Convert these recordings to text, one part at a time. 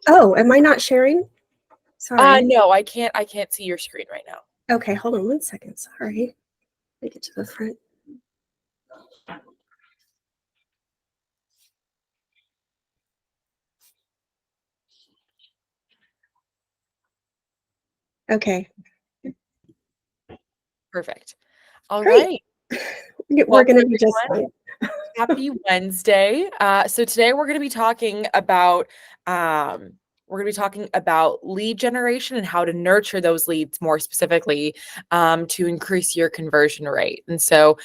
Oh, am I not sharing? Sorry. No, I can't see your screen right now. Okay, hold on 1 second. Sorry. Let me get to the front. Okay. Perfect. All Great. right. We're Welcome, going to be just everyone. fine. Happy Wednesday. So today we're going to be talking about lead generation and how to nurture those leads more specifically to increase your conversion rate. And so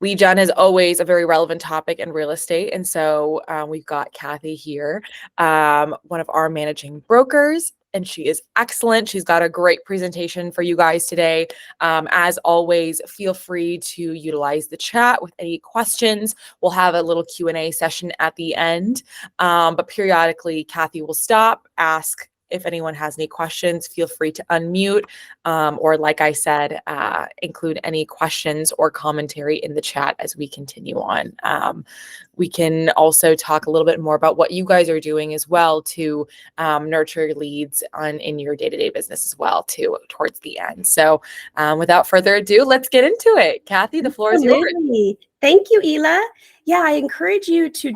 lead gen is always a very relevant topic in real estate. And so we've got Kathy here, one of our managing brokers, and she is excellent. She's got a great presentation for you guys today. As always, feel free to utilize the chat with any questions. We'll have a little Q&A session at the end, but periodically Kathy will stop, ask if anyone has any questions. Feel free to unmute, or like I said, include any questions or commentary in the chat as we continue on. We can also talk a little bit more about what you guys are doing as well to nurture your leads in your day-to-day business as well too towards the end. So without further ado, let's get into it. Kathy, the floor is yours. Absolutely. Thank you, Ela. Yeah, I encourage you to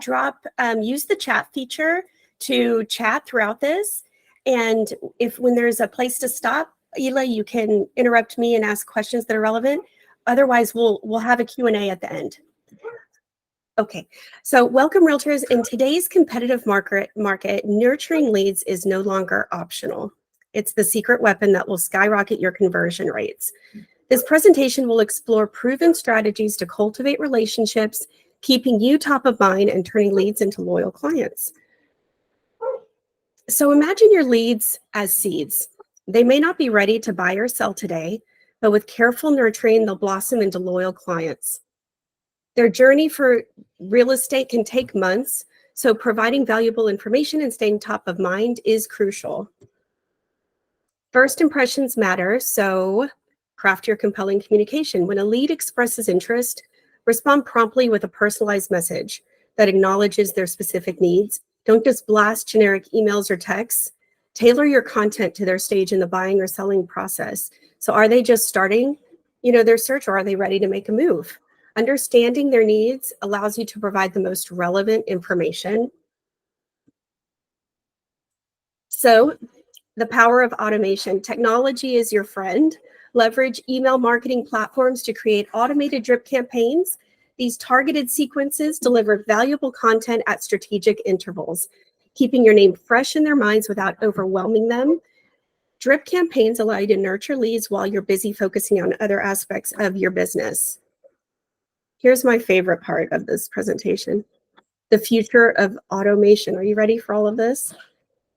use the chat feature to chat throughout this. And when there's a place to stop, Ela, you can interrupt me and ask questions that are relevant. Otherwise, we'll have a Q&A at the end. Okay, so welcome realtors. In today's competitive market, nurturing leads is no longer optional. It's the secret weapon that will skyrocket your conversion rates. This presentation will explore proven strategies to cultivate relationships, keeping you top of mind and turning leads into loyal clients. So imagine your leads as seeds. They may not be ready to buy or sell today, but with careful nurturing, they'll blossom into loyal clients. Their journey for real estate can take months, so providing valuable information and staying top of mind is crucial. First impressions matter, so craft your compelling communication. When a lead expresses interest, respond promptly with a personalized message that acknowledges their specific needs. Don't just blast generic emails or texts. Tailor your content to their stage in the buying or selling process. So are they just starting, their search, or are they ready to make a move? Understanding their needs allows you to provide the most relevant information. So the power of automation. Technology is your friend. Leverage email marketing platforms to create automated drip campaigns. These targeted sequences deliver valuable content at strategic intervals, keeping your name fresh in their minds without overwhelming them. Drip campaigns allow you to nurture leads while you're busy focusing on other aspects of your business. Here's my favorite part of this presentation, the future of automation. Are you ready for all of this?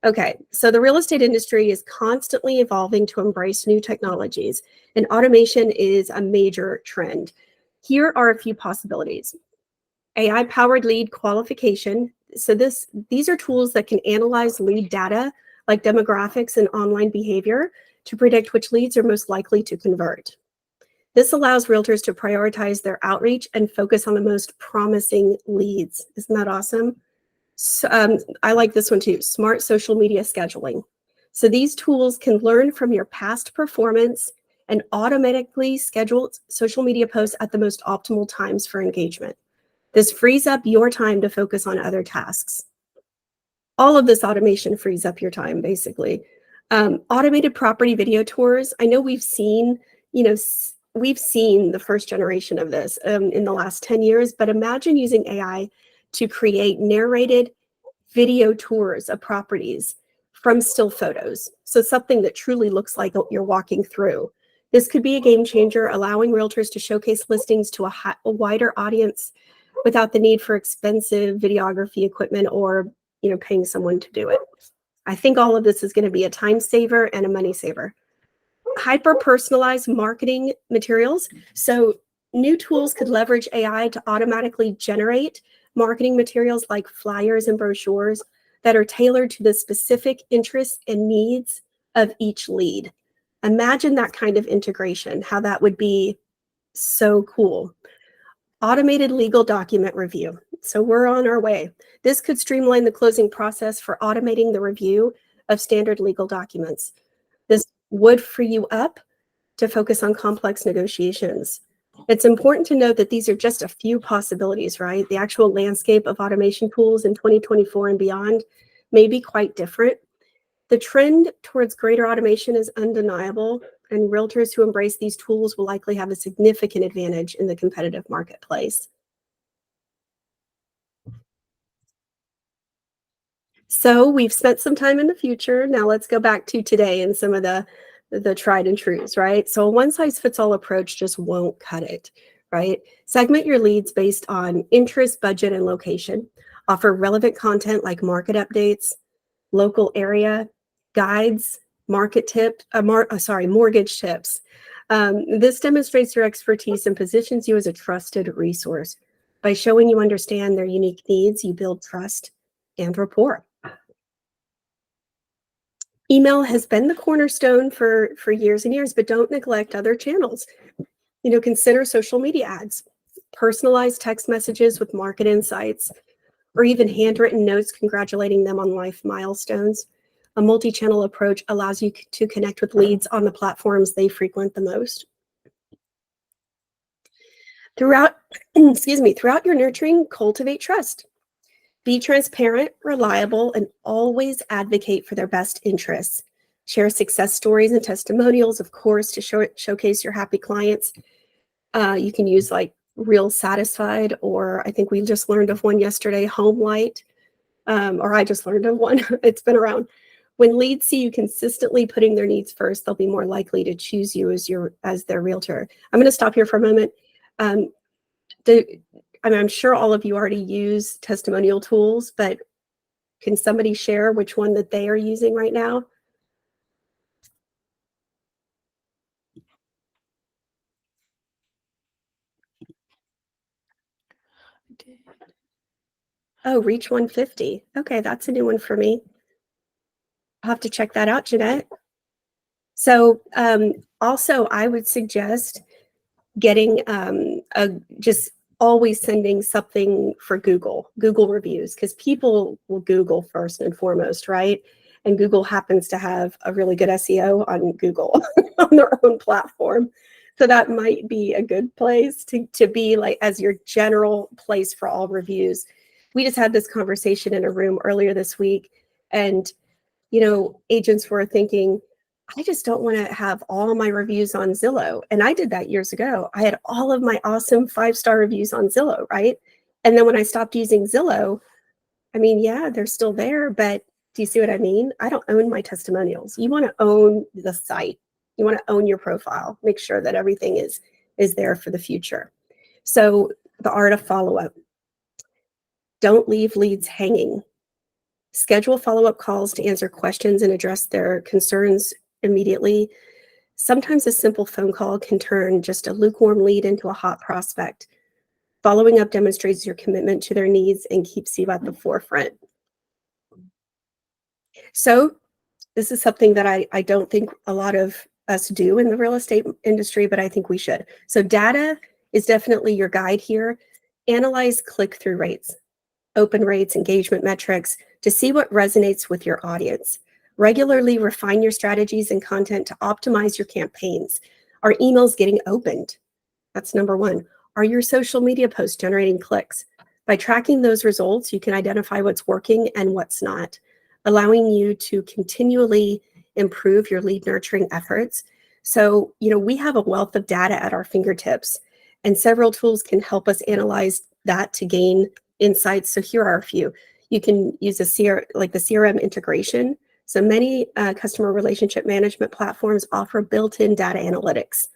Okay, so the real estate industry is constantly evolving to embrace new technologies, and automation is a major trend. Here are a few possibilities. AI-powered lead qualification. So these are tools that can analyze lead data like demographics and online behavior to predict which leads are most likely to convert. This allows realtors to prioritize their outreach and focus on the most promising leads. Isn't that awesome? So, I like this one too, smart social media scheduling. So these tools can learn from your past performance and automatically schedule social media posts at the most optimal times for engagement. This frees up your time to focus on other tasks. All of this automation frees up your time, basically. Automated property video tours. I know we've seen the first generation of this in the last 10 years, but imagine using AI to create narrated video tours of properties from still photos. So something that truly looks like you're walking through. This could be a game changer, allowing realtors to showcase listings to a wider audience without the need for expensive videography equipment or paying someone to do it. I think all of this is going to be a time saver and a money saver. Hyper-personalized marketing materials. So new tools could leverage AI to automatically generate marketing materials like flyers and brochures that are tailored to the specific interests and needs of each lead. Imagine that kind of integration, how that would be so cool. Automated legal document review. So we're on our way. This could streamline the closing process for automating the review of standard legal documents. This would free you up to focus on complex negotiations. It's important to note that these are just a few possibilities, right? The actual landscape of automation tools in 2024 and beyond may be quite different. The trend towards greater automation is undeniable, and realtors who embrace these tools will likely have a significant advantage in the competitive marketplace. So we've spent some time in the future. Now let's go back to today and some of the tried and trues, right? So a one size fits all approach just won't cut it, right? Segment your leads based on interest, budget, and location. Offer relevant content like market updates, local area guides, mortgage tips. This demonstrates your expertise and positions you as a trusted resource. By showing you understand their unique needs, you build trust and rapport. Email has been the cornerstone for years and years, but don't neglect other channels. Consider social media ads, personalized text messages with market insights, or even handwritten notes congratulating them on life milestones. A multi-channel approach allows you to connect with leads on the platforms they frequent the most. Throughout your nurturing, cultivate trust. Be transparent, reliable, and always advocate for their best interests. Share success stories and testimonials, of course, to showcase your happy clients. You can use like Real Satisfied, or I think we just learned of one yesterday, Home Light, or I just learned of one. It's been around. When leads see you consistently putting their needs first, they'll be more likely to choose you as their realtor. I'm going to stop here for a moment. I'm sure all of you already use testimonial tools, but can somebody share which one that they are using right now? Oh, Reach 150. Okay, that's a new one for me. I'll have to check that out, Jeanette. So also, I would suggest getting just always sending something for Google reviews, because people will Google first and foremost, right? And Google happens to have a really good SEO on Google on their own platform. So that might be a good place to be like as your general place for all reviews. We just had this conversation in a room earlier this week, and agents were thinking, I just don't want to have all my reviews on Zillow. And I did that years ago. I had all of my awesome 5-star reviews on Zillow, right? And then when I stopped using Zillow, yeah, they're still there, but do you see what I mean? I don't own my testimonials. You want to own the site. You want to own your profile. Make sure that everything is there for the future. So the art of follow-up. Don't leave leads hanging. Schedule follow-up calls to answer questions and address their concerns immediately. Sometimes a simple phone call can turn just a lukewarm lead into a hot prospect. Following up demonstrates your commitment to their needs and keeps you at the forefront. So this is something that I don't think a lot of us do in the real estate industry, but I think we should. So data is definitely your guide here. Analyze click-through rates, open rates, engagement metrics to see what resonates with your audience. Regularly refine your strategies and content to optimize your campaigns. Are emails getting opened? That's number one. Are your social media posts generating clicks? By tracking those results, you can identify what's working and what's not, allowing you to continually improve your lead nurturing efforts. So, we have a wealth of data at our fingertips, and several tools can help us analyze that to gain insights. So here are a few. You can use the CRM integration. So many customer relationship management platforms offer built-in data analytics,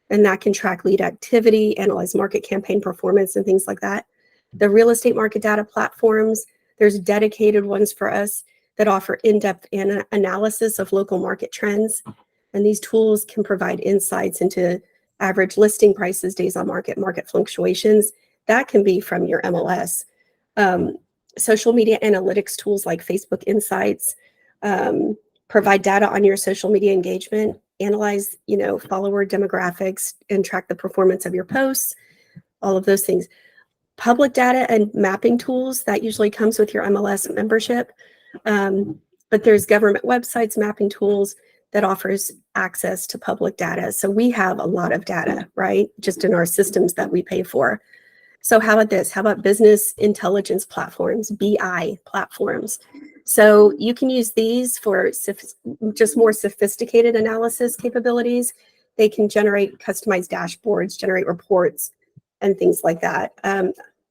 and that can track lead activity, analyze market campaign performance, and things like that. The real estate market data platforms, there's dedicated ones for us that offer in-depth analysis of local market trends. And these tools can provide insights into average listing prices, days on market, market fluctuations. That can be from your MLS. Social media analytics tools like Facebook Insights provide data on your social media engagement, analyze, follower demographics, and track the performance of your posts, all of those things. Public data and mapping tools, that usually comes with your MLS membership. But there's government websites, mapping tools that offers access to public data. So we have a lot of data, right? Just in our systems that we pay for. So how about this? How about business intelligence platforms, BI platforms? So you can use these for just more sophisticated analysis capabilities. They can generate customized dashboards, generate reports, and things like that.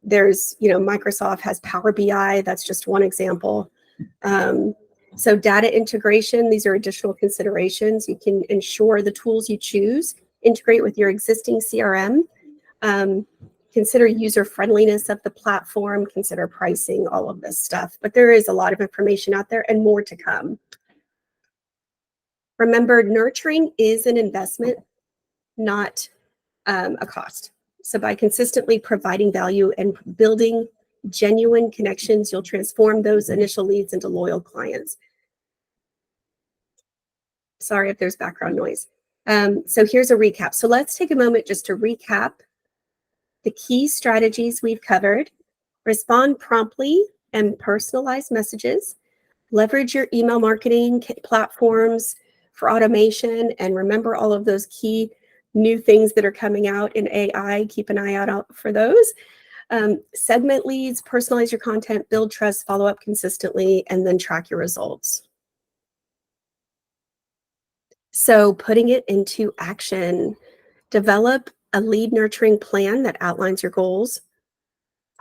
There's, Microsoft has Power BI. That's just one example. So data integration, these are additional considerations. You can ensure the tools you choose integrate with your existing CRM. Consider user friendliness of the platform, consider pricing, all of this stuff. But there is a lot of information out there and more to come. Remember, nurturing is an investment, not a cost. So by consistently providing value and building genuine connections, you'll transform those initial leads into loyal clients. Sorry if there's background noise. So here's a recap. So let's take a moment just to recap the key strategies we've covered. Respond promptly and personalize messages. Leverage your email marketing platforms for automation, and remember all of those key new things that are coming out in AI. Keep an eye out for those. Segment leads, personalize your content, build trust, follow up consistently, and then track your results. So putting it into action, develop a lead nurturing plan that outlines your goals,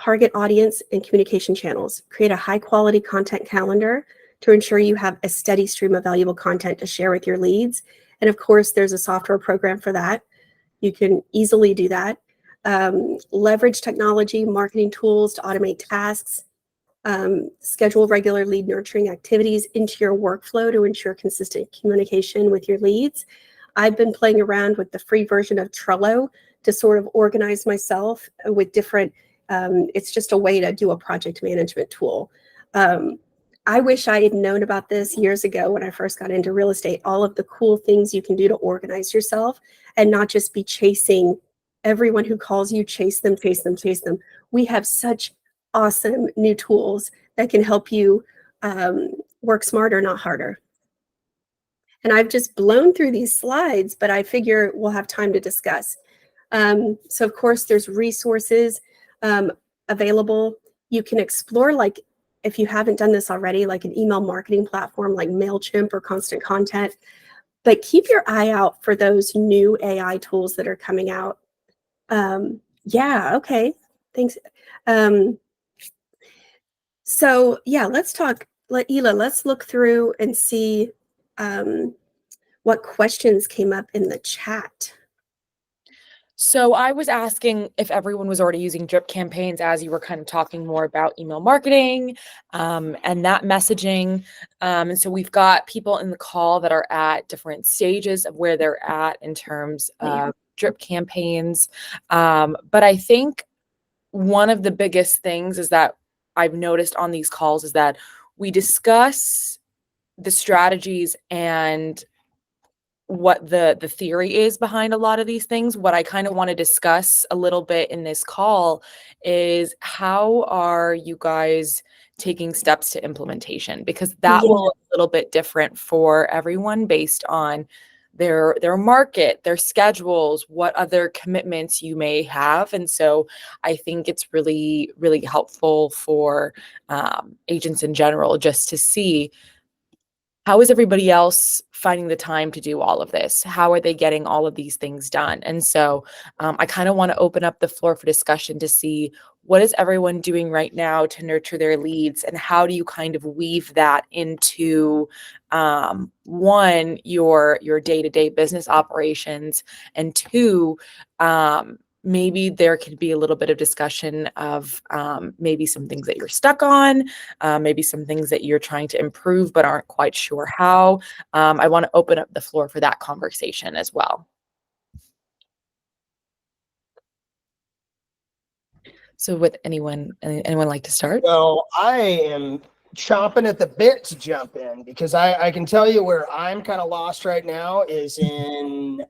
target audience and communication channels, create a high quality content calendar to ensure you have a steady stream of valuable content to share with your leads. And of course, there's a software program for that. You can easily do that. Leverage technology, marketing tools to automate tasks. Schedule regular lead nurturing activities into your workflow to ensure consistent communication with your leads. I've been playing around with the free version of Trello to sort of organize myself with different, it's just a way to do a project management tool. I wish I had known about this years ago when I first got into real estate, all of the cool things you can do to organize yourself and not just be chasing everyone who calls you, chase them, chase them, chase them. We have such awesome new tools that can help you work smarter, not harder. And I've just blown through these slides, but I figure we'll have time to discuss. So of course, there's resources available. You can explore, like, if you haven't done this already, like an email marketing platform like MailChimp or Constant Content. But keep your eye out for those new AI tools that are coming out. Yeah, okay, thanks. So yeah, let's talk. Ela, let's look through and see what questions came up in the chat. So I was asking if everyone was already using drip campaigns as you were kind of talking more about email marketing and that messaging. And so we've got people in the call that are at different stages of where they're at in terms of drip campaigns. But I think one of the biggest things is that I've noticed on these calls is that we discuss the strategies and what the theory is behind a lot of these things. What I kind of want to discuss a little bit in this call is how are you guys taking steps to implementation? Because that will look a little bit different for everyone based on their market, their schedules, what other commitments you may have. And so I think it's really, really helpful for agents in general just to see how is everybody else finding the time to do all of this? How are they getting all of these things done? And so I kind of want to open up the floor for discussion to see what is everyone doing right now to nurture their leads, and how do you kind of weave that into one, your day-to-day business operations, and two, maybe there could be a little bit of discussion of maybe some things that you're stuck on, maybe some things that you're trying to improve but aren't quite sure how. I want to open up the floor for that conversation as well. So would anyone like to start? Well, I am chomping at the bit to jump in because I can tell you where I'm kind of lost right now is in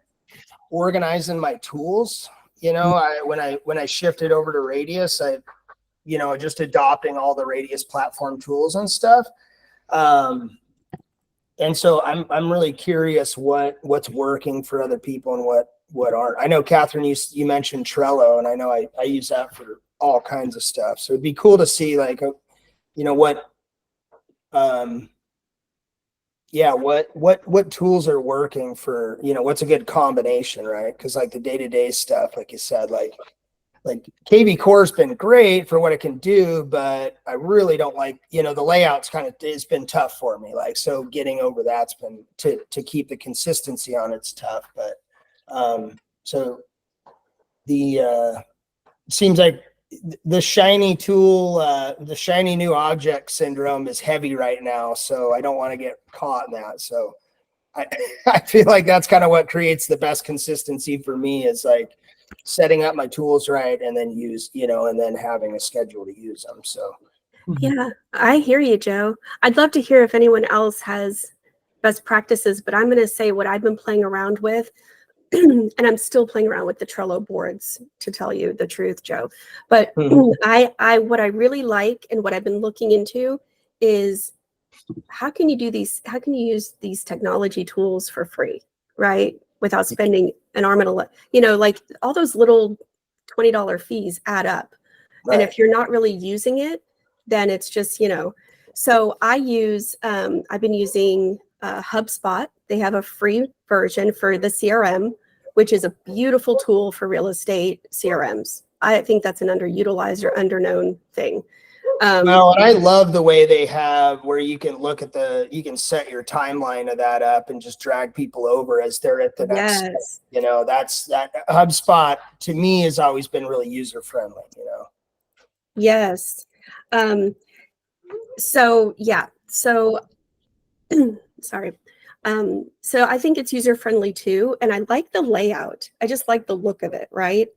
organizing my tools. You know, when I shifted over to Radius, just adopting all the Radius platform tools and stuff. And so I'm really curious what's working for other people and what aren't. I know, Catherine, you mentioned Trello, and I know I use that for all kinds of stuff. So it'd be cool to see like, what tools are working for, what's a good combination, right? Because like the day-to-day stuff, like you said, like KV Core has been great for what it can do, but I really don't like, the layout's it's been tough for me. Like, so getting over that's been to keep the consistency on it's tough. But so the seems like the shiny tool, the shiny new object syndrome is heavy right now. So I don't want to get caught in that. So I feel like that's kind of what creates the best consistency for me, is like setting up my tools right and then and then having a schedule to use them. So Yeah, I hear you, Joe. I'd love to hear if anyone else has best practices, but I'm going to say what I've been playing around with, and I'm still playing around with the Trello boards, to tell you the truth, Joe. But I what I really like and what I've been looking into is how can you use these technology tools for free, right? Without spending an arm and a leg, like all those little $20 fees add up. right. And if you're not really using it, then it's just, so I've been using HubSpot. They have a free version for the CRM, which is a beautiful tool for real estate CRMs. I think that's an underutilized or underknown thing. Well, and I love the way they have where you can look at you can set your timeline of that up and just drag people over as they're at the next step. That HubSpot to me has always been really user friendly, Yes. So sorry. So I think it's user friendly too. And I like the layout. I just like the look of it, right?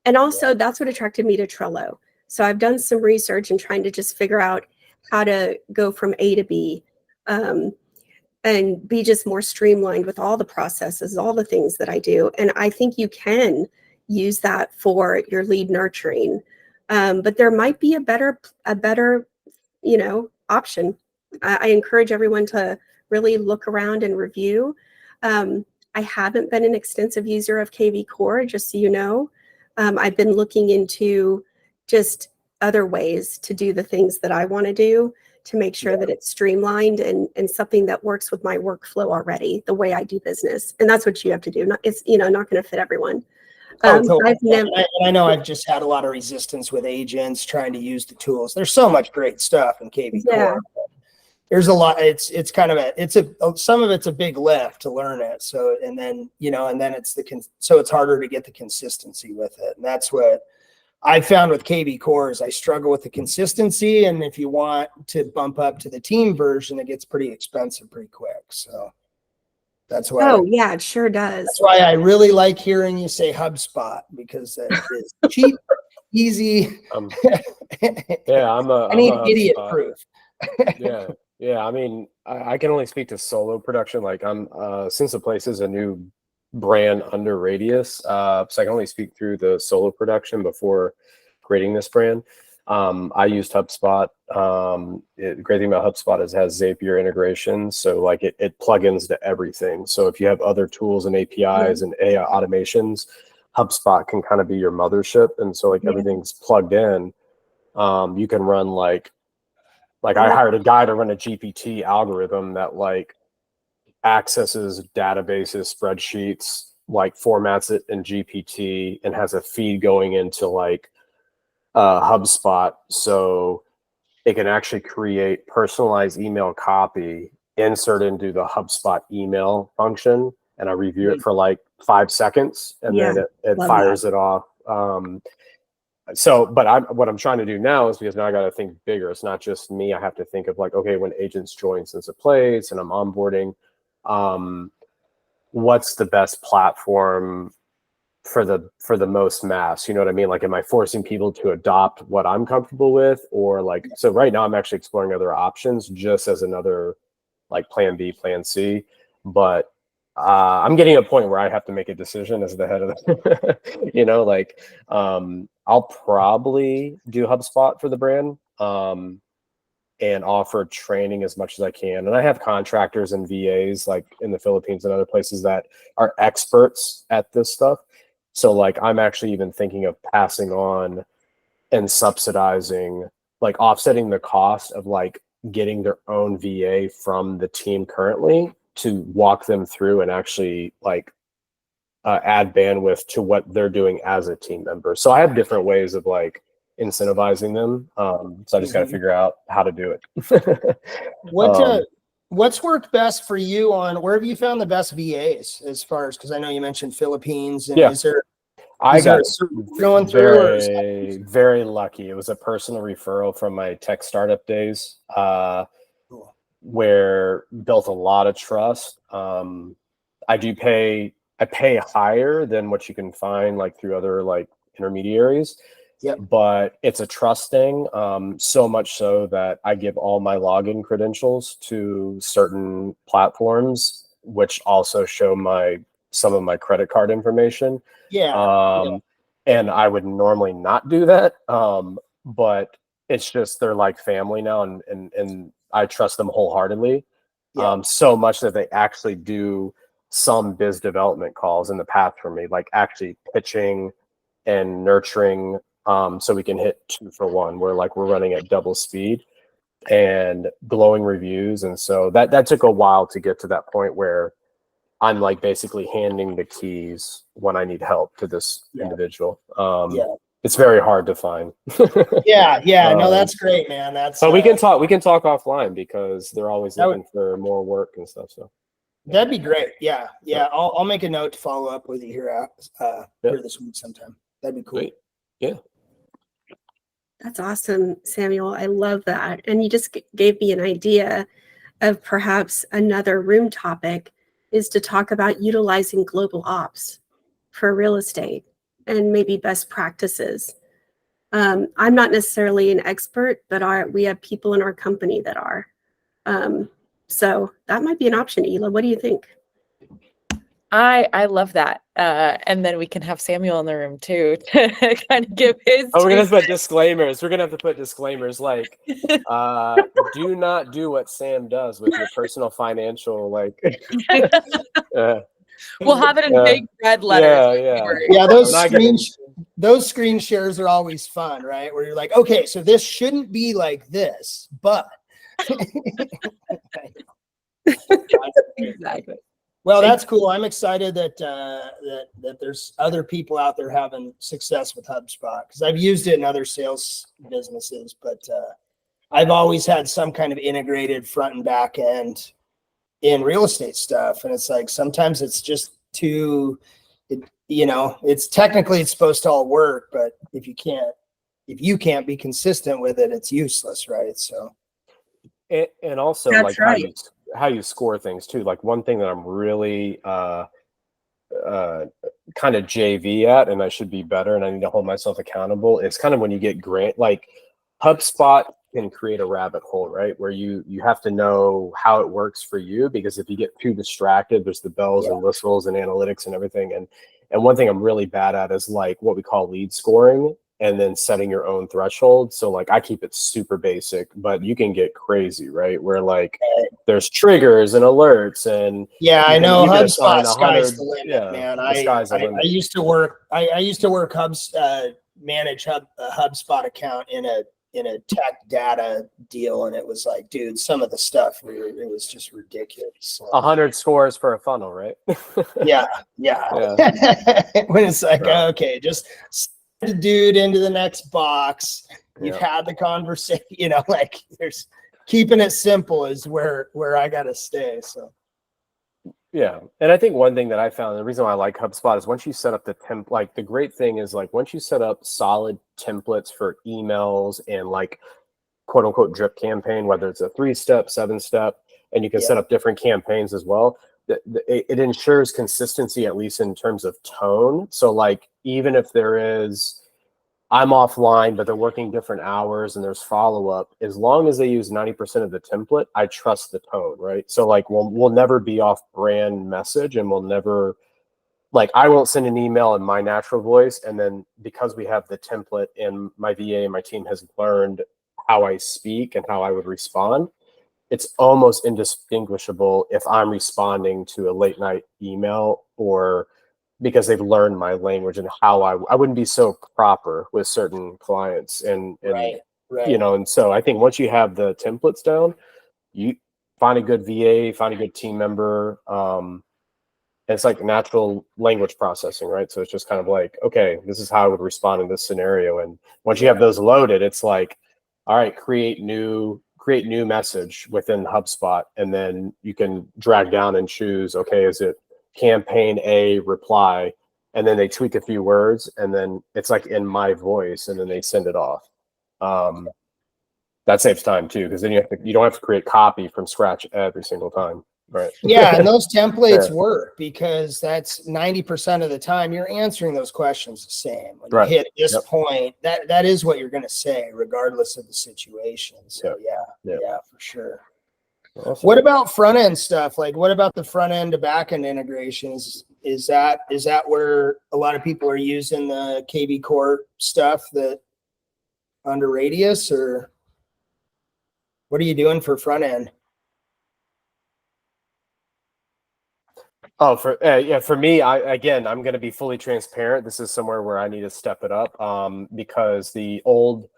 And also that's what attracted me to Trello. So I've done some research and trying to just figure out how to go from A to B, and be just more streamlined with all the processes, all the things that I do. And I think you can use that for your lead nurturing. But there might be a better, option. I encourage everyone to really look around and review. I haven't been an extensive user of KV Core, just so you know. I've been looking into just other ways to do the things that I want to do to make sure that it's streamlined and something that works with my workflow already, the way I do business. And that's what you have to do. It's, not going to fit everyone. Totally. I know I've just had a lot of resistance with agents trying to use the tools. There's so much great stuff in KV Core. There's a lot. It's kind of some of it's a big lift to learn it. So, and then so it's harder to get the consistency with it. And that's what I found with KV Core is I struggle with the consistency. And if you want to bump up to the team version, it gets pretty expensive pretty quick. So that's why. Oh yeah, it sure does. That's why I really like hearing you say HubSpot, because it is cheap, easy. I'm idiot proof. Yeah. I mean, I can only speak to solo production. Like since the place is a new brand under Radius, so I can only speak through the solo production before creating this brand. I used HubSpot. The great thing about HubSpot is it has Zapier integrations. So like it plugins to everything. So if you have other tools and APIs and AI automations, HubSpot can kind of be your mothership. And so like everything's plugged in. You can run like I hired a guy to run a GPT algorithm that like accesses databases, spreadsheets, like formats it in GPT and has a feed going into like HubSpot, so it can actually create personalized email copy, insert into the HubSpot email function, and I review it for like 5 seconds, and then it fires it off. But what I'm trying to do now is, because now I got to think bigger. It's not just me. I have to think of like, okay, when agents join since a place and I'm onboarding, what's the best platform for the most mass? You know what I mean? Like, am I forcing people to adopt what I'm comfortable with, or like, so right now I'm actually exploring other options just as another like plan B, plan C. But I'm getting to a point where I have to make a decision as the head of the, I'll probably do HubSpot for the brand, and offer training as much as I can. And I have contractors and VAs like in the Philippines and other places that are experts at this stuff. So like, I'm actually even thinking of passing on and subsidizing, like offsetting the cost of like getting their own VA from the team currently to walk them through and actually like add bandwidth to what they're doing as a team member. So I have different ways of like incentivizing them. So I just got to figure out how to do it. What's worked best for you on, where have you found the best VAs as far as, because I know you mentioned Philippines, and is there a certain going through, or very, very lucky. It was a personal referral from my tech startup days, where built a lot of trust. I pay higher than what you can find like through other like intermediaries. Yep. But it's a trust thing, so much so that I give all my login credentials to certain platforms, which also show some of my credit card information. Yeah. And I would normally not do that, but it's just they're like family now, and I trust them wholehearted. So much that they actually do some biz development calls in the past for me, like actually pitching and nurturing, so we can hit 2 for 1, where like we're running at double speed and glowing reviews. And so that took a while to get to that point where I'm like basically handing the keys when I need help to this individual. It's very hard to find. No, that's great, man. But we can talk offline, because they're always looking for more work and stuff. So that'd be great. Yeah. I'll make a note to follow up with you here this week sometime. That'd be cool. Great. Yeah. That's awesome, Samuel. I love that. And you just gave me an idea of perhaps another room topic is to talk about utilizing global ops for real estate and maybe best practices. I'm not necessarily an expert, but we have people in our company that are. So that might be an option, Ela. What do you think? I love that. And then we can have Samuel in the room too to kind of give his. We're gonna have to put disclaimers. We're gonna have to put disclaimers like, do not do what Sam does with your personal financial like. We'll have it in big red letters. Yeah. Those screen shares are always fun, right? Where you're like, okay, so this shouldn't be like this, but. Exactly. Well, that's cool. I'm excited that that there's other people out there having success with HubSpot, because I've used it in other sales businesses, but I've always had some kind of integrated front and back end in real estate stuff, and it's like sometimes it's just it's technically it's supposed to all work, but if you can't be consistent with it, it's useless, right? So, and also that's like right. how you score things too. Like one thing that I'm really kind of JV at, and I should be better, and I need to hold myself accountable. It's kind of when you get like HubSpot can create a rabbit hole, right? Where you have to know how it works for you, because if you get too distracted, there's the bells and whistles and analytics and everything. And one thing I'm really bad at is like what we call lead scoring, and then setting your own threshold. So like I keep it super basic, but you can get crazy, right? Where like there's triggers and alerts, and I know HubSpot sky's the limit, man. I used to work manage a HubSpot account in a tech data deal, and it was like, dude, some of the stuff it was just ridiculous. 100 scores for a funnel, right? yeah. When it's like, okay, just the dude into the next box. You've had the conversation, like there's keeping it simple is where I gotta stay. So yeah. And I think one thing that I found, the reason why I like HubSpot is once you set up the great thing is like once you set up solid templates for emails and like quote unquote drip campaign, whether it's a 3-step, 7-step, and you can set up different campaigns as well. It ensures consistency, at least in terms of tone. So like, even if there is I'm offline, but they're working different hours and there's follow-up. As long as they use 90% of the template, I trust the tone, right? So like we'll never be off brand message, and we'll never, like, I won't send an email in my natural voice, and then because we have the template and my VA and my team has learned how I speak and how I would respond, it's almost indistinguishable if I'm responding to a late night email, or because they've learned my language and how I wouldn't be so proper with certain clients, and Right. you know, and so I think once you have the templates down, you find a good VA, find a good team member. It's like natural language processing, right? So it's just kind of like, okay, this is how I would respond in this scenario. And once you have those loaded, it's like, all right, create new message within HubSpot, and then you can drag down and choose, okay, is it campaign A reply, and then they tweak a few words, and then it's like in my voice, and then they send it off. That saves time too, because then you don't have to create copy from scratch every single time. Right. Yeah, and those templates work because that's 90% of the time you're answering those questions the same. When you hit this point, that is what you're going to say, regardless of the situation. So yeah, for sure. Awesome. What about front end stuff? Like, what about the front end to back end integrations? Is that where a lot of people are using the KV Core stuff that under Radius, or what are you doing for front end? Oh, for me, I'm going to be fully transparent. This is somewhere where I need to step it up, because the old,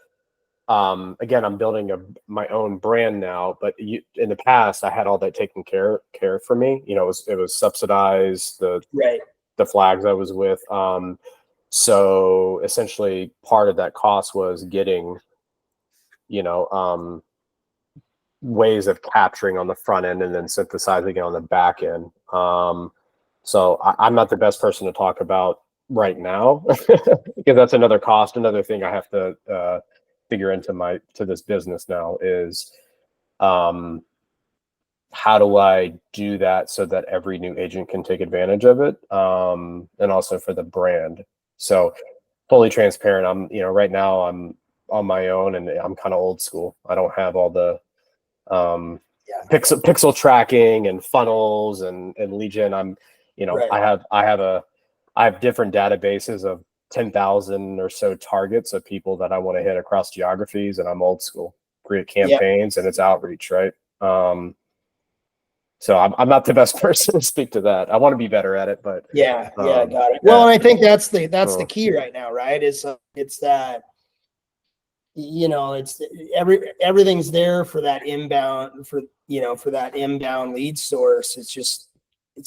again, I'm building my own brand now, but in the past I had all that taken care for me. You know, it was subsidized, the flags I was with. So essentially part of that cost was getting, you know, ways of capturing on the front end and then synthesizing it on the back end. So I'm not the best person to talk about right now because that's another cost. Another thing I have to figure into this business now is how do I do that so that every new agent can take advantage of it, and also for the brand. So fully transparent, right now I'm on my own, and I'm kind of old school. I don't have all the pixel tracking and funnels and lead gen. I have different databases of 10,000 or so targets of people that I want to hit across geographies, and I'm old school. Create campaigns and it's outreach, right? So I'm not the best person to speak to that. I want to be better at it, but got it. Well, and I think that's the key right now, right? It's that, it's everything's there for that inbound, for that inbound lead source. It's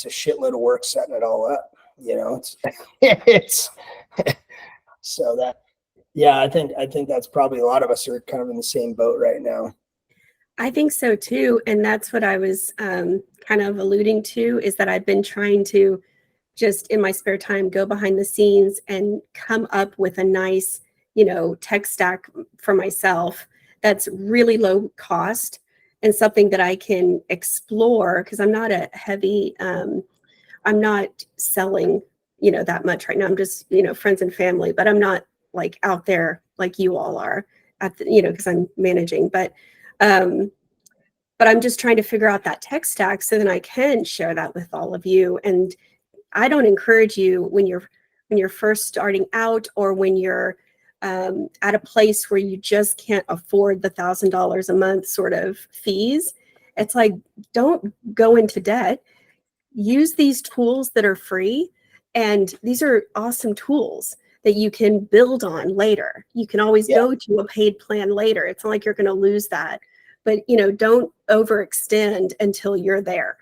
a shitload of work setting it all up. It's so that, I think that's probably a lot of us are kind of in the same boat right now. I think so too. And that's what I was kind of alluding to, is that I've been trying to just in my spare time go behind the scenes and come up with a nice, tech stack for myself that's really low cost and something that I can explore, because I'm not a heavy, I'm not selling, that much right now. I'm just, friends and family, but I'm not like out there like you all are at the, because I'm managing, but I'm just trying to figure out that tech stack so then I can share that with all of you. And I don't encourage you when you're first starting out, or when you're at a place where you just can't afford the $1,000 a month sort of fees. It's like, don't go into debt. Use these tools that are free, and these are awesome tools that you can build on later. You can always go to a paid plan later. It's not like you're going to lose that, but don't overextend until you're there.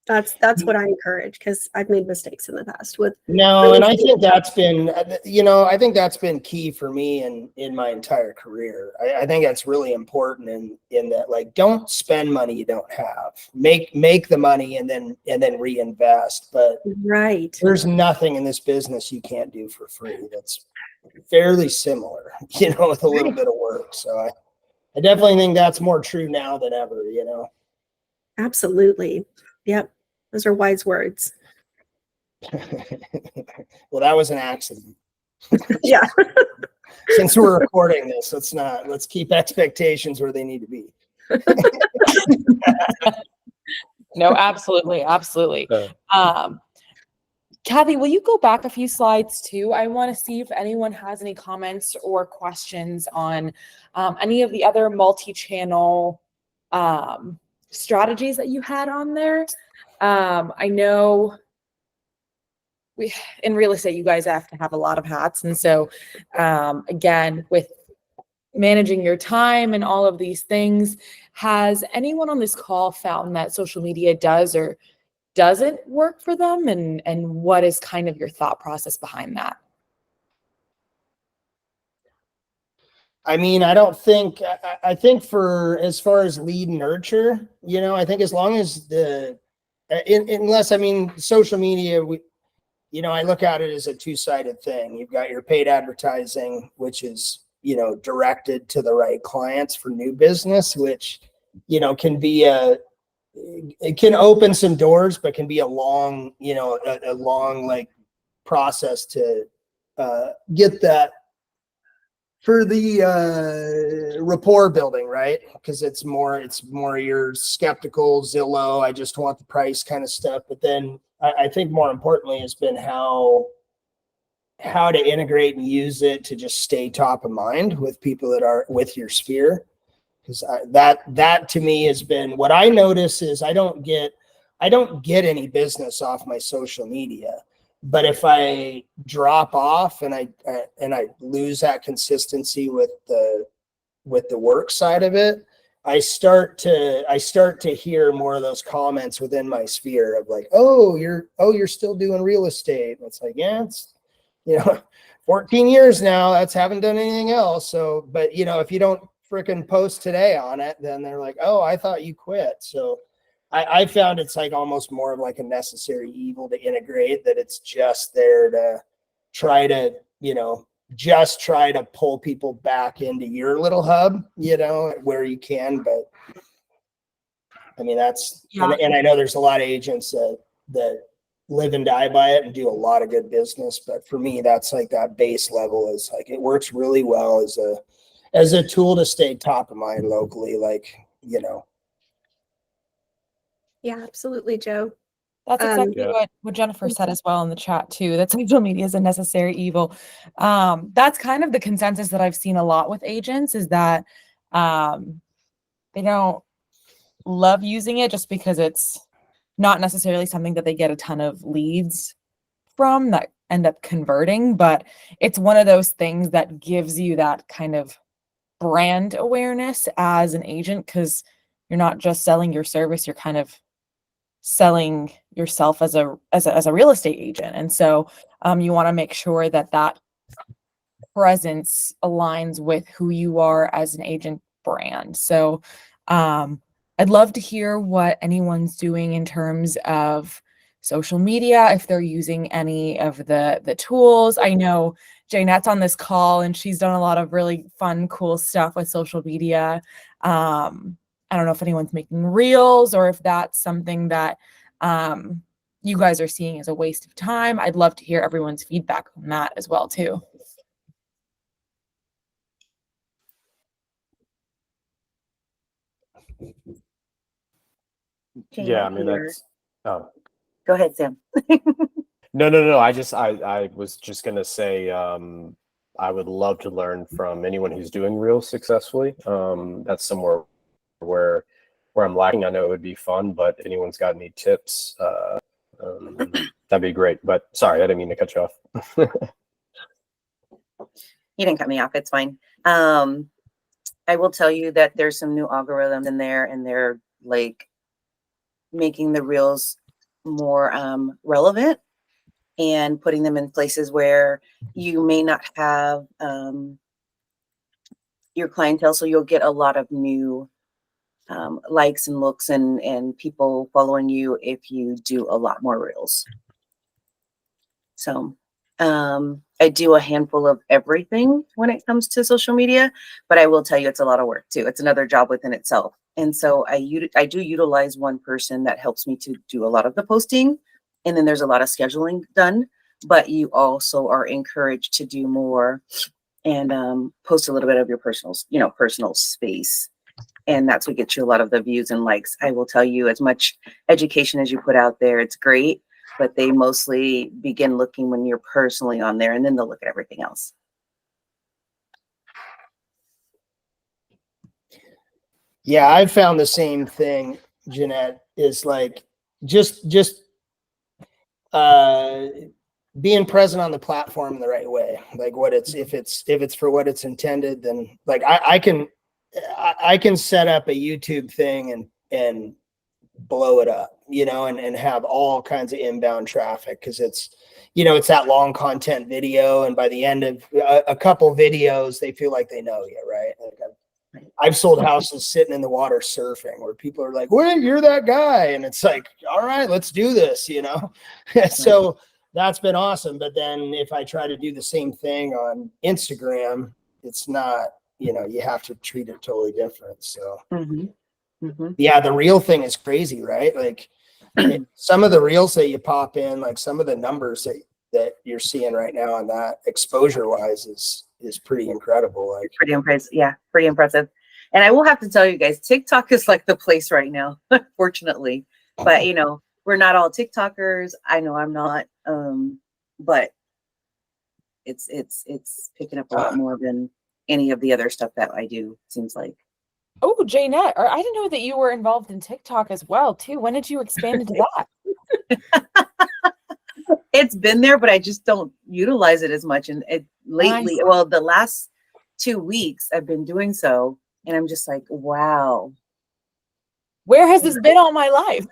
That's what I encourage, because I've made mistakes in the past with. No, and I think that's been, key for me in my entire career. I think that's really important in that, like, don't spend money you don't have. Make the money and then reinvest. But there's nothing in this business you can't do for free. That's fairly similar, with a little bit of work. So I definitely think that's more true now than ever, Absolutely. Yep. Those are wise words. Well, that was an accident. Yeah. since we're recording this, let's keep expectations where they need to be. No, absolutely. Absolutely. Uh, Kathy, will you go back a few slides too? I want to see if anyone has any comments or questions on any of the other multi-channel strategies that you had on there. I know in real estate, you guys have to have a lot of hats. And so again, with managing your time and all of these things, has anyone on this call found that social media does or doesn't work for them, and what is kind of your thought process behind that? I mean, I think for as far as lead nurture, I think as long as unless, I mean, social media, I look at it as a two-sided thing. You've got your paid advertising, which is, directed to the right clients for new business, which, can be it can open some doors, but can be a long, a long like process to get that for the rapport building, right? Because it's more you're skeptical, Zillow, I just want the price kind of stuff. But then I think more importantly has been how to integrate and use it to just stay top of mind with people that are with your sphere. Because that to me has been what I notice is I don't get any business off my social media, but if I drop off and I lose that consistency with the work side of it, I start to hear more of those comments within my sphere of like, oh, you're still doing real estate. And it's like, yeah, it's 14 years now. That's haven't done anything else. So, but if you don't freaking post today on it, then they're like, oh, I thought you quit. So I found it's like almost more of like a necessary evil to integrate, that it's just there to try to, try to pull people back into your little hub, where you can. But I mean, that's, and I know there's a lot of agents that live and die by it and do a lot of good business. But for me, that's like that base level is like, it works really well as a tool to stay top of mind locally, Yeah, absolutely, Joe. That's exactly what Jennifer said as well in the chat too, that social media is a necessary evil. That's kind of the consensus that I've seen a lot with agents, is that they don't love using it just because it's not necessarily something that they get a ton of leads from that end up converting, but it's one of those things that gives you that kind of brand awareness as an agent, because you're not just selling your service, you're kind of selling yourself as a real estate agent. And so you want to make sure that presence aligns with who you are as an agent brand. So I'd love to hear what anyone's doing in terms of social media, if they're using any of the tools. I know Jaynette's on this call and she's done a lot of really fun, cool stuff with social media. I don't know if anyone's making reels or if that's something that you guys are seeing as a waste of time. I'd love to hear everyone's feedback on that as well too. Yeah, I mean, that's, oh, Go ahead, Sam. no. I was just going to say, I would love to learn from anyone who's doing reels successfully. That's somewhere where I'm lacking. I know it would be fun, but if anyone's got any tips, that'd be great. But sorry, I didn't mean to cut you off. You didn't cut me off. It's fine. I will tell you that there's some new algorithms in there, and they're like making the reels more relevant and putting them in places where you may not have your clientele. So you'll get a lot of new likes and looks and people following you if you do a lot more reels. So I do a handful of everything when it comes to social media, but I will tell you it's a lot of work too. It's another job within itself. And so I do utilize one person that helps me to do a lot of the posting. And then there's a lot of scheduling done, but you also are encouraged to do more and post a little bit of your personal space. And that's what gets you a lot of the views and likes. I will tell you, as much education as you put out there, it's great, but they mostly begin looking when you're personally on there, and then they'll look at everything else. Yeah, I've found the same thing, Jeanette, is like just being present on the platform in the right way. Like if it's for what it's intended, then like I can set up a YouTube thing and blow it up, and have all kinds of inbound traffic, because it's that long content video, and by the end of a couple videos, they feel like they know you, right? Like I've sold houses sitting in the water surfing, where people are like, wait, you're that guy. And it's like, all right, let's do this, So that's been awesome. But then if I try to do the same thing on Instagram, it's not, you have to treat it totally different. So yeah, the reel thing is crazy, right? Like some of the reels that you pop in, like some of the numbers that you're seeing right now on that exposure wise is pretty incredible. Like pretty impressive. Yeah, pretty impressive. And I will have to tell you guys, TikTok is like the place right now, unfortunately. But we're not all TikTokers. I know I'm not. But it's picking up a lot more than any of the other stuff that I do, seems like. Oh, Jaynette, I didn't know that you were involved in TikTok as well, too. When did you expand into that? It's been there, but I just don't utilize it as much. And lately, well, the last 2 weeks I've been doing so, and I'm just like, wow. Where has this been all my life?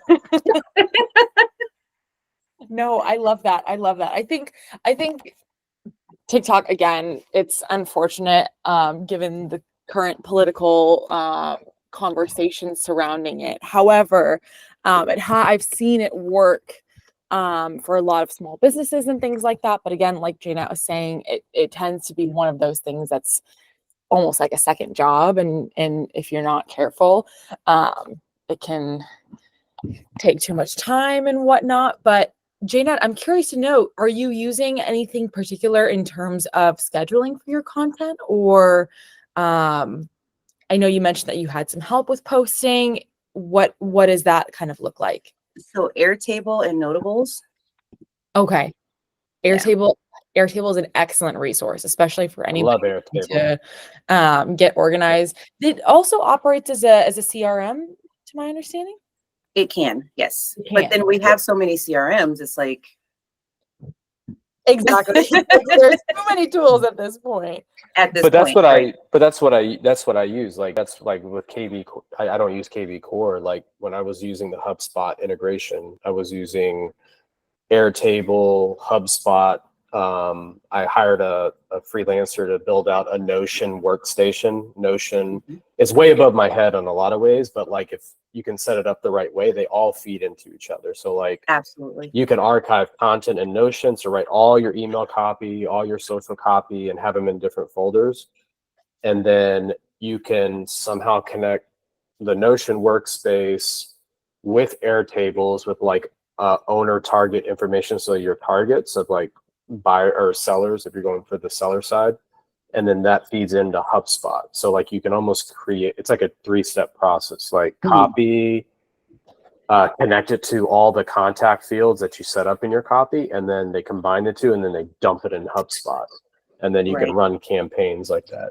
No, I love that. I love that. I think TikTok, again, it's unfortunate, given the current political conversation surrounding it. However, I've seen it work for a lot of small businesses and things like that. But again, like Jaynette was saying, it tends to be one of those things that's almost like a second job. And if you're not careful, it can take too much time and whatnot. But Jaynette, I'm curious to know, are you using anything particular in terms of scheduling for your content? Or I know you mentioned that you had some help with posting. What does that kind of look like? So Airtable and Notables. Okay. Airtable is an excellent resource, especially for anyone to get organized. It also operates as a CRM, to my understanding. It can, yes. But then we have so many CRMs, it's like. Exactly. There's so many tools at this point. That's what I use. Like that's like with KV. I don't use KV Core. Like when I was using the HubSpot integration, I was using Airtable, HubSpot. I hired a freelancer to build out a Notion workstation. Notion is way above my head in a lot of ways, but like if you can set it up the right way, they all feed into each other. So like absolutely, you can archive content in Notion, so write all your email copy, all your social copy, and have them in different folders. And then you can somehow connect the Notion workspace with Airtables with like owner target information. So your targets of like buyer or sellers, if you're going for the seller side, and then that feeds into HubSpot. So like you can almost create, it's like a 3-step process, like copy, connect it to all the contact fields that you set up in your copy, and then they combine the two, and then they dump it in HubSpot, and then you can run campaigns like that.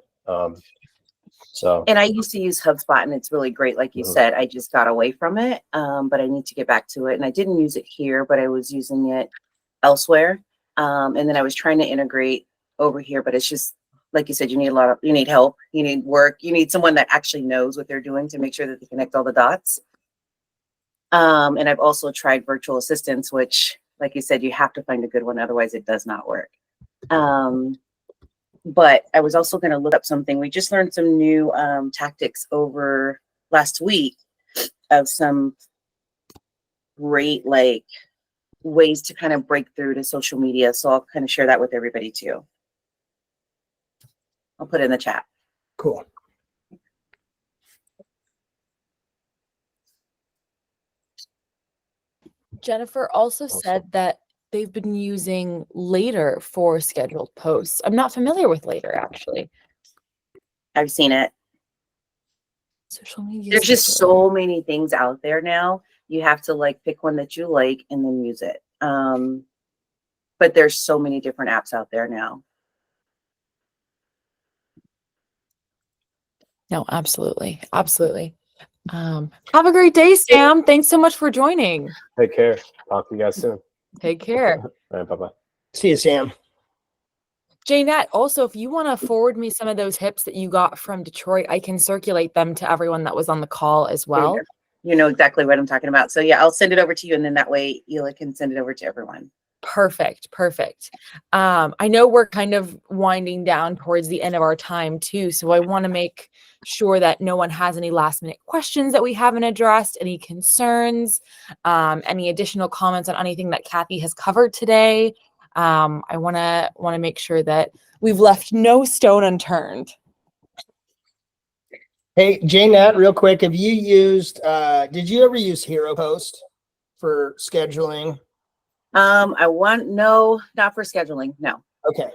And I used to use HubSpot, and it's really great. Like you said, I just got away from it, but I need to get back to it. And I didn't use it here, but I was using it elsewhere. And then I was trying to integrate over here, but it's just, like you said, you need help, you need work, you need someone that actually knows what they're doing to make sure that they connect all the dots. And I've also tried virtual assistants, which, like you said, you have to find a good one, otherwise it does not work. But I was also going to look up something. We just learned some new tactics over last week of some great like ways to kind of break through to social media. So I'll kind of share that with everybody too. I'll put it in the chat. Cool. Jennifer also said that they've been using Later for scheduled posts. I'm not familiar with Later, actually. I've seen it. Social media. There's just scheduler. so many things out there now. You have to like pick one that you like and then use it. But there's so many different apps out there now. No, absolutely. Absolutely. Have a great day, Sam. Thanks so much for joining. Take care. Talk to you guys soon. Take care. All right, bye-bye. See you, Sam. Jaynette, also, if you want to forward me some of those tips that you got from Detroit, I can circulate them to everyone that was on the call as well. You know exactly what I'm talking about. So yeah, I'll send it over to you, and then that way Hila can send it over to everyone. Perfect. Perfect. I know we're kind of winding down towards the end of our time too. So I want to make sure that no one has any last minute questions that we haven't addressed, any concerns, any additional comments on anything that Kathy has covered today. I want to make sure that we've left no stone unturned. Hey, Jaynette, real quick, have you used, did you ever use Hero Post for scheduling? No, not for scheduling. No. Okay,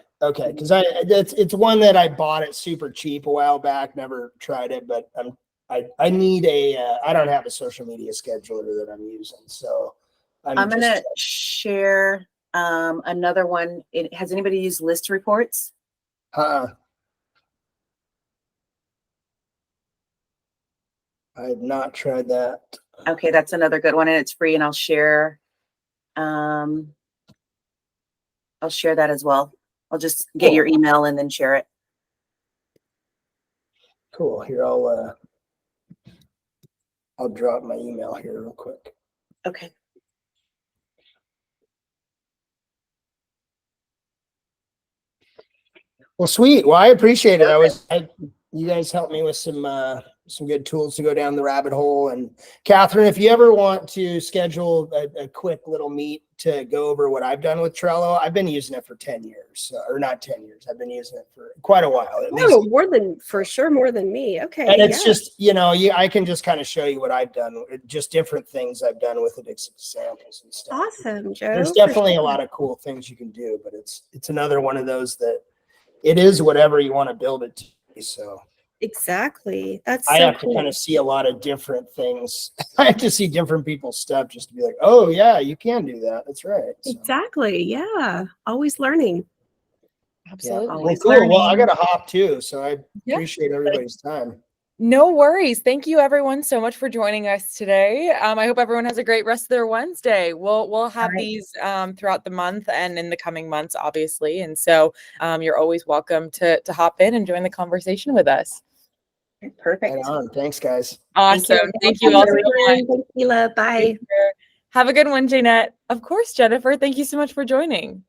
because it's one that I bought it super cheap a while back. Never tried it, but I need I don't have a social media scheduler that I'm using, so I'm gonna share another one. Has anybody used List Reports? I have not tried that. Okay, that's another good one, and it's free. And I'll share that as well. I'll just get your email and then share it. Cool. Here, I'll drop my email here real quick. Okay. Well, sweet. Well, I appreciate it. You guys helped me with some good tools to go down the rabbit hole. And Catherine, if you ever want to schedule a quick little meet to go over what I've done with Trello, I've been using it for 10 years, or not 10 years. I've been using it for quite a while. At least. More than me. Okay. And it's just, I can just kind of show you what I've done, just different things I've done with it, examples and stuff. Awesome, Joe. There's definitely a lot of cool things you can do, but it's another one of those that it is whatever you want to build it to be. So exactly. I have to kind of see a lot of different things. I have to see different people's stuff just to be like, oh yeah, you can do that. That's right. So. Exactly. Yeah. Always learning. Absolutely. Yeah. Well, cool. Well, I got to hop too, so I appreciate everybody's time. No worries. Thank you everyone so much for joining us today. I hope everyone has a great rest of their Wednesday. We'll have these throughout the month and in the coming months, obviously. And so you're always welcome to hop in and join the conversation with us. Perfect. Right on. Thanks, guys. Awesome. Thank you all so much. Thanks, Hila. Bye. Have a good one, Jaynette. Of course, Jennifer. Thank you so much for joining.